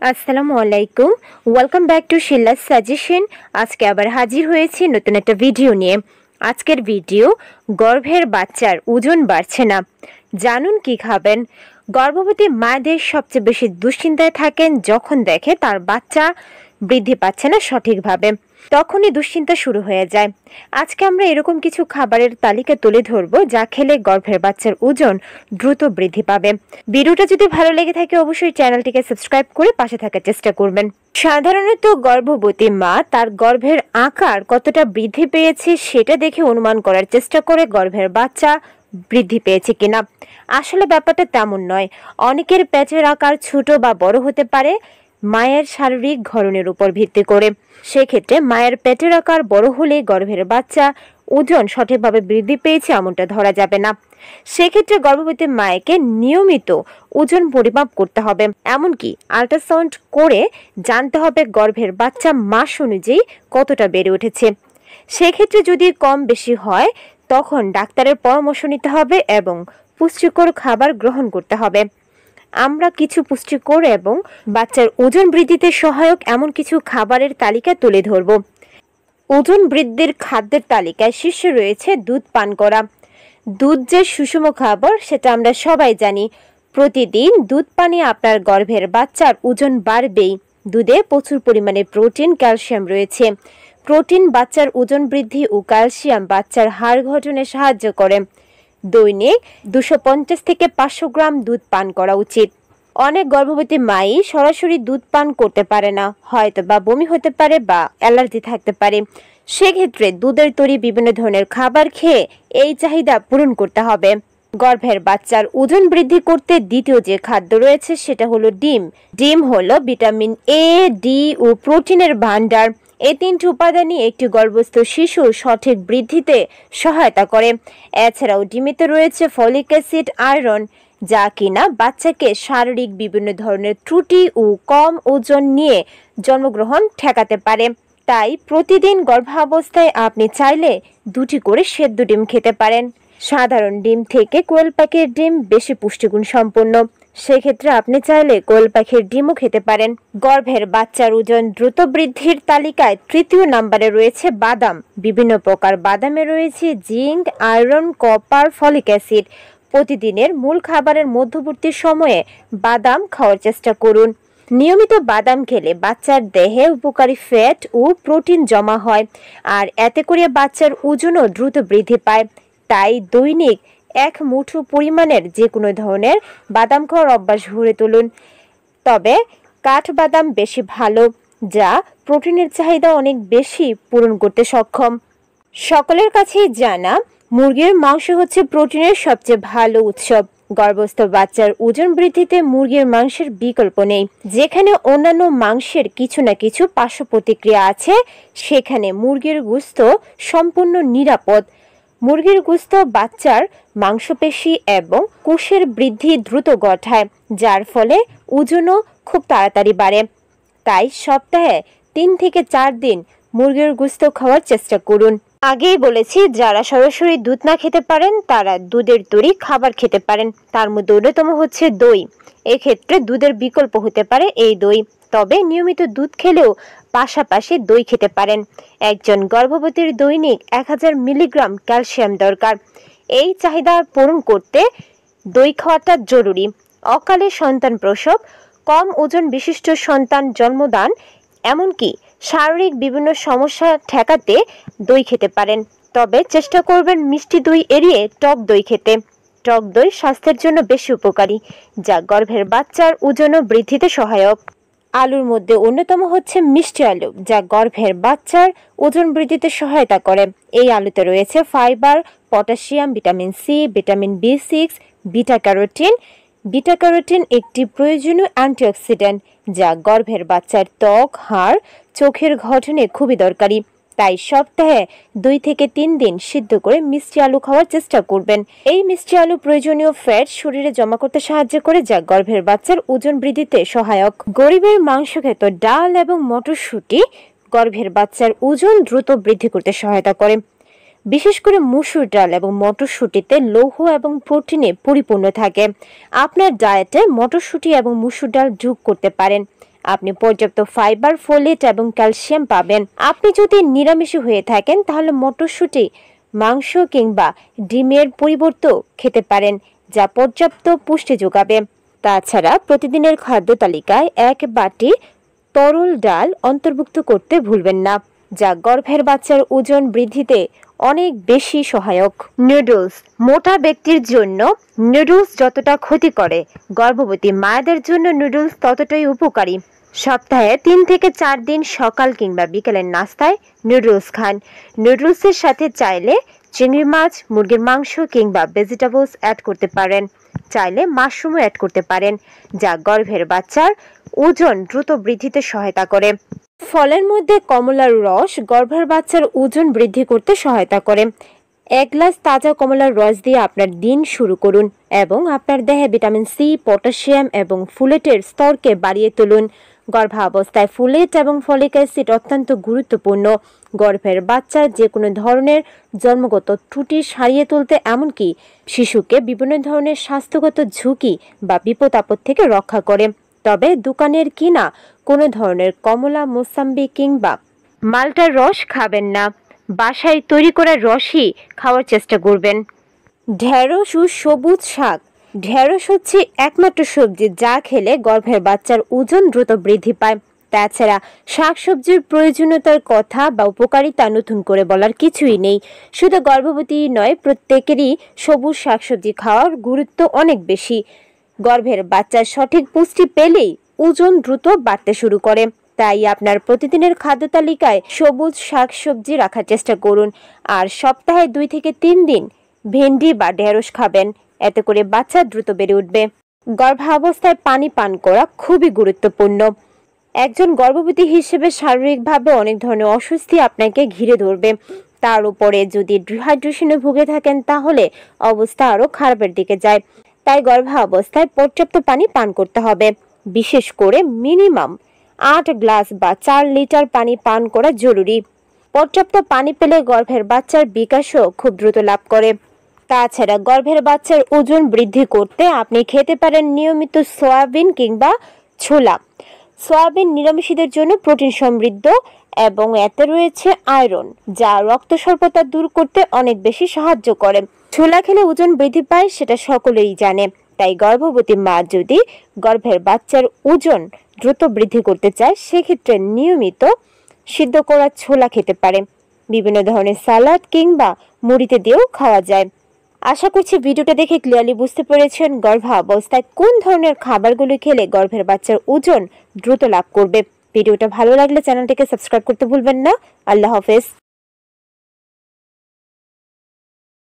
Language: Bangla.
আসসালামু আলাইকুম। ওয়েলকাম ব্যাক টু শিল্লাস সাজেশন। আজকে আবার হাজির হয়েছি নতুন একটা ভিডিও নিয়ে। আজকের ভিডিও, গর্ভের বাচ্চার ওজন বাড়ছে না, জানুন কি খাবেন। গর্ভবতী মায়েদের সবচেয়ে বেশি দুশ্চিন্তায় থাকেন যখন দেখে তার বাচ্চা বৃদ্ধি পাচ্ছে না সঠিকভাবে, তখনই দুশ্চিন্তা শুরু হয়ে যায়। আজকে আমরা এরকম কিছু খাবারের তালিকা তুলে ধরবো যা খেলে গর্ভের বাচ্চার ওজন দ্রুত বৃদ্ধি পাবে। ভিডিওটা যদি ভালো লেগে থাকে অবশ্যই চ্যানেলটিকে সাবস্ক্রাইব করে পাশে থাকার চেষ্টা করবেন। সাধারণত গর্ভবতী মা তার গর্ভের আকার কতটা বৃদ্ধি পেয়েছে সেটা দেখে অনুমান করার চেষ্টা করে গর্ভের বাচ্চা বৃদ্ধি পেয়েছে কিনা। আসলে ব্যাপারটা তেমন নয়। অনেকের পেটের আকার ছোট বা বড় হতে পারে মায়ের শারীরিক গঠনের উপর ভিত্তি করে। সেক্ষেত্রে মায়ের পেটের আকার বড় হলে গর্ভের বাচ্চা ওজন সঠিকভাবে বৃদ্ধি পেয়েছে এমনটা ধরা যাবে না। সেক্ষেত্রে গর্ভবতী মায়েকে নিয়মিত ওজন পরিমাপ করতে হবে, এমনকি আল্ট্রাসাউন্ড করে জানতে হবে গর্ভের বাচ্চা মাস অনুযায়ী কতটা বেড়ে উঠেছে। সেক্ষেত্রে যদি কম বেশি হয় তখন ডাক্তারের পরামর্শ নিতে হবে এবং পুষ্টিকর খাবার গ্রহণ করতে হবে। আমরা কিছু পুষ্টিকর এবং বাচ্চার ওজন বৃদ্ধিতে সহায়ক এমন কিছু খাবারের তালিকা তুলে ধরব। ওজন বৃদ্ধির খাদ্যের তালিকায় শীর্ষে রয়েছে দুধ পান করা। দুধ যে সুষম খাবার সেটা আমরা সবাই জানি। প্রতিদিন দুধ পানে আপনার গর্ভের বাচ্চার ওজন বাড়বেই। দুধে প্রচুর পরিমাণে প্রোটিন, ক্যালসিয়াম রয়েছে। প্রোটিন বাচ্চার ওজন বৃদ্ধি ও ক্যালসিয়াম বাচ্চার হাড় গঠনে সাহায্য করে। দৈনিক 250 থেকে 500 গ্রাম দুধ পান করা উচিত। অনেক গর্ভবতী মাই সরাসরি দুধ পান করতে পারে না, হয়তো বা বমি হতে পারে বা অ্যালার্জি থাকতে পারে। সেক্ষেত্রে দুধের তৈরি বিভিন্ন ধরনের খাবার খেয়ে এই চাহিদা পূরণ করতে হবে। গর্ভের বাচ্চার ওজন বৃদ্ধি করতে দ্বিতীয় যে খাদ্য রয়েছে সেটা হলো ডিম। ডিম হলো ভিটামিন এ, ডি ও প্রোটিনের ভান্ডার। এই তিনটি উপাদানই একটি গর্ভস্থ শিশুর সঠিক বৃদ্ধিতে সহায়তা করে। এছাড়াও ডিমেতে রয়েছে ফলিক অ্যাসিড, আয়রন, যা কিনা বাচ্চাকে শারীরিক বিভিন্ন ধরনের ত্রুটি ও কম ওজন নিয়ে জন্মগ্রহণ ঠেকাতে পারে। তাই প্রতিদিন গর্ভাবস্থায় আপনি চাইলে 2টি করে সেদ্ধ ডিম খেতে পারেন। সাধারণ ডিম থেকে কোয়েল পাখির ডিম বেশি পুষ্টিগুণ সম্পন্ন। সেক্ষেত্রে আপনি চাইলে কোয়েল পাখির ডিমও খেতে পারেন। গর্ভের বাচ্চার ওজন দ্রুত বৃদ্ধির তালিকায় তৃতীয় নম্বরে রয়েছে বাদাম। বিভিন্ন প্রকার বাদামে রয়েছে zinc, iron, copper, folic acid. প্রতিদিনের মূল খাবারের মধ্যবর্তী সময়ে বাদাম খাওয়ার চেষ্টা করুন। নিয়মিত বাদাম খেলে বাচ্চার দেহে উপকারী ফ্যাট ও প্রোটিন জমা হয়, আর এতে করে বাচ্চার ওজনও দ্রুত বৃদ্ধি পায়। তাই দৈনিক 1 মুঠো পরিমাণের যে কোনো ধরনের বাদাম খাওয়ার অভ্যাস গড়ে তুলুন। তবে কাঠবাদাম বেশি ভালো, যা প্রোটিনের চাহিদা অনেক বেশি পূরণ করতে সক্ষম। সকলের কাছেই জানা মুরগির মাংস হচ্ছে প্রোটিনের সবচেয়ে ভালো উৎস। গর্ভস্থ বাচ্চার ওজন বৃদ্ধিতে মুরগির মাংসের বিকল্প নেই। যেখানে অন্যান্য মাংসের কিছু না কিছু পার্শ্ব প্রতিক্রিয়া আছে, সেখানে মুরগির গোশত সম্পূর্ণ নিরাপদ। মুরগির গোশত বাচ্চার মাংসপেশি এবং কোষের বৃদ্ধি দ্রুত ঘটায়, যার ফলে ওজনও খুব তাড়াতাড়ি বাড়ে। তাই সপ্তাহে 3 থেকে 4 দিন মুরগির গোশত খাওয়ার চেষ্টা করুন। আগেই বলেছি, যারা সরাসরি দুধ না খেতে পারেন তারা দুধের তৈরি খাবার খেতে পারেন। তার মধ্যে অন্যতম হচ্ছে দই। এক্ষেত্রে দুধের বিকল্প হতে পারে এই দই। তবে নিয়মিত দুধ খেলেও পাশাপাশি দই খেতে পারেন। একজন গর্ভবতীর দৈনিক 1000 মিলিগ্রাম ক্যালসিয়াম দরকার। এই চাহিদা পূরণ করতে দই খাওয়াটা জরুরি। অকালে সন্তান প্রসব, কম ওজন বিশিষ্ট সন্তান জন্মদান, এমনকি শারীরিক বিভিন্ন সমস্যা ঠেকাতে দই খেতে পারেন। তবে চেষ্টা করবেন মিষ্টি দই এড়িয়ে টক দই খেতে। টক দই স্বাস্থ্যের জন্য বেশি উপকারী, যা গর্ভের বাচ্চার ওজনও বৃদ্ধিতে সহায়ক। আলুর মধ্যে অন্যতম হচ্ছে মিষ্টি আলু, যা গর্ভের বাচ্চার ওজন বৃদ্ধিতে সহায়তা করে। এই আলুতে রয়েছে fibre, potassium, vitamin C, vitamin বি6, বিটা ক্যারোটিন। বিটা ক্যারোটিন একটি প্রয়োজনীয় অ্যান্টিঅক্সিডেন্ট, যা গর্ভের বাচ্চার ত্বক, হাড়, চোখের গঠনে খুবই দরকারি। তাই সপ্তাহে 2 থেকে 3 দিন সিদ্ধ করে মিষ্টি আলু খাওয়ার চেষ্টা করবেন। এই মিষ্টি আলু প্রয়োজনীয় ফ্যাট শরীরে জমা করতে সাহায্য করে, যা গর্ভের বাচ্চার ওজন বৃদ্ধিতে সহায়ক। গরিবের মাংস খেত ডাল এবং মটরশুঁটি গর্ভের বাচ্চার ওজন দ্রুত বৃদ্ধি করতে সহায়তা করে। বিশেষ করে মসুর ডাল এবং মটরশুঁটিতে লৌহ এবং প্রোটিনে পরিপূর্ণ থাকে। আপনার ডায়েটে মটরশুঁটি এবং মসুর ডাল যোগ করতে পারেন। আপনি পর্যাপ্ত ফাইবার, ফোলেট এবং ক্যালসিয়াম পাবেন। আপনি যদি নিরামিষী হয়ে থাকেন তাহলে মটরশুঁটি, মাংস কিংবা ডিমের পরিবর্তেও খেতে পারেন, যা পর্যাপ্ত পুষ্টি যোগাবে। তাছাড়া প্রতিদিনের খাদ্য তালিকায় 1 বাটি তরল ডাল অন্তর্ভুক্ত করতে ভুলবেন না, যা গর্ভের বাচ্চার ওজন বৃদ্ধিতে অনেক বেশি সহায়ক। নুডলস। মোটা ব্যক্তির জন্য নুডলস যতটা ক্ষতি করে, গর্ভবতী মায়েদের জন্য নুডলস ততটাই উপকারী। সপ্তাহে 3 থেকে 4 দিন সকাল কিংবা বিকেলের নাস্তায় নুডলস খান। নুডলসের সাথে চাইলে চিংড়ি মাছ, মুরগির মাংস কিংবা ভেজিটেবলস অ্যাড করতে পারেন। চাইলে মাশরুমও অ্যাড করতে পারেন, যা গর্ভের বাচ্চার ওজন দ্রুত বৃদ্ধিতে সহায়তা করে। ফলের মধ্যে কমলার রস গর্ভের বাচ্চার ওজন বৃদ্ধি করতে সহায়তা করে। 1 গ্লাস তাজা কমলার রস দিয়ে আপনার দিন শুরু করুন এবং আপনার দেহে ভিটামিন সি, পটাশিয়াম এবং ফোলেটের স্তরকে বাড়িয়ে তুলুন। গর্ভাবস্থায় ফোলেট এবং ফলিক অ্যাসিড অত্যন্ত গুরুত্বপূর্ণ। গর্ভের বাচ্চার যে কোনো ধরনের জন্মগত ত্রুটি সারিয়ে তুলতে, এমনকি শিশুকে বিভিন্ন ধরনের স্বাস্থ্যগত ঝুঁকি বা বিপদ আপদ থেকে রক্ষা করে। তবে দোকানের কিনা কোনো ধরনের কমলা, মোসাম্বি কিংবা মাল্টার রস খাবেন না। বাসায় তৈরি করা রসই খাওয়ার চেষ্টা করবেন। ঢেঁড়স ও সবুজ শাক। ঢেঁড়স হচ্ছে একমাত্র সবজি যা খেলে গর্ভের বাচ্চার ওজন দ্রুত বৃদ্ধি পায়। তাছাড়া শাকসবজির প্রয়োজনীয়তার কথা বা উপকারিতা নতুন করে বলার কিছুই নেই। শুধু গর্ভবতী নয়, প্রত্যেকেরই সবুজ শাকসবজি খাওয়ার গুরুত্ব অনেক বেশি। গর্ভের বাচ্চার সঠিক পুষ্টি পেলেই ওজন দ্রুত বাড়তে শুরু করে। তাই আপনার প্রতিদিনের খাদ্য তালিকায় সবুজ শাকসবজি রাখার চেষ্টা করুন। আর সপ্তাহে 2 থেকে 3 দিন ভেন্ডি বা ঢেঁড়স খাবেন। এতে করে বাচ্চা দ্রুত বেড়ে উঠবে। গর্ভাবস্থায় পানি পান করা খুবই গুরুত্বপূর্ণ। একজন গর্ভবতী হিসেবে শারীরিকভাবে অনেক ধরনের অস্বস্তি আপনাকে ঘিরে ধরবে। তার উপরে যদি ডিহাইড্রেশনে ভুগে থাকেন তাহলে অবস্থা আরও খারাপের দিকে যায়। তাই গর্ভাবস্থায় পর্যাপ্ত পানি পান করতে হবে। বিশেষ করে মিনিমাম 8 গ্লাস বা 4 লিটার পানি পান করা জরুরি। পর্যাপ্ত পানি পেলে গর্ভের বাচ্চার বিকাশও খুব দ্রুত লাভ করে। তাছাড়া গর্ভের বাচ্চার ওজন বৃদ্ধি করতে আপনি খেতে পারেন নিয়মিত সয়াবিন কিংবা ছোলা। সয়াবিন নিরামিষীদের জন্য প্রোটিন সমৃদ্ধ এবং এতে রয়েছে আয়রন, যা রক্ত স্বল্পতা দূর করতে অনেক বেশি সাহায্য করে। ছোলা খেলে ওজন বৃদ্ধি পায়, সেটা সকলেই জানে। তাই গর্ভবতী মা যদি গর্ভের বাচ্চার ওজন দ্রুত বৃদ্ধি করতে চায়, সেক্ষেত্রে নিয়মিত সিদ্ধ করা ছোলা খেতে পারে। বিভিন্ন ধরনের সালাদ কিংবা মুড়িতে দিয়েও খাওয়া যায়। আশা করছি ভিডিওটা দেখে ক্লিয়ারলি বুঝতে পেরেছেন গর্ভাবস্থায় কোন ধরনের খাবারগুলো খেলে গর্ভের বাচ্চার ওজন দ্রুত লাভ করবে। ভিডিওটা ভালো লাগলে চ্যানেলটিকে সাবস্ক্রাইব করতে ভুলবেন না। আল্লাহ হাফেজ।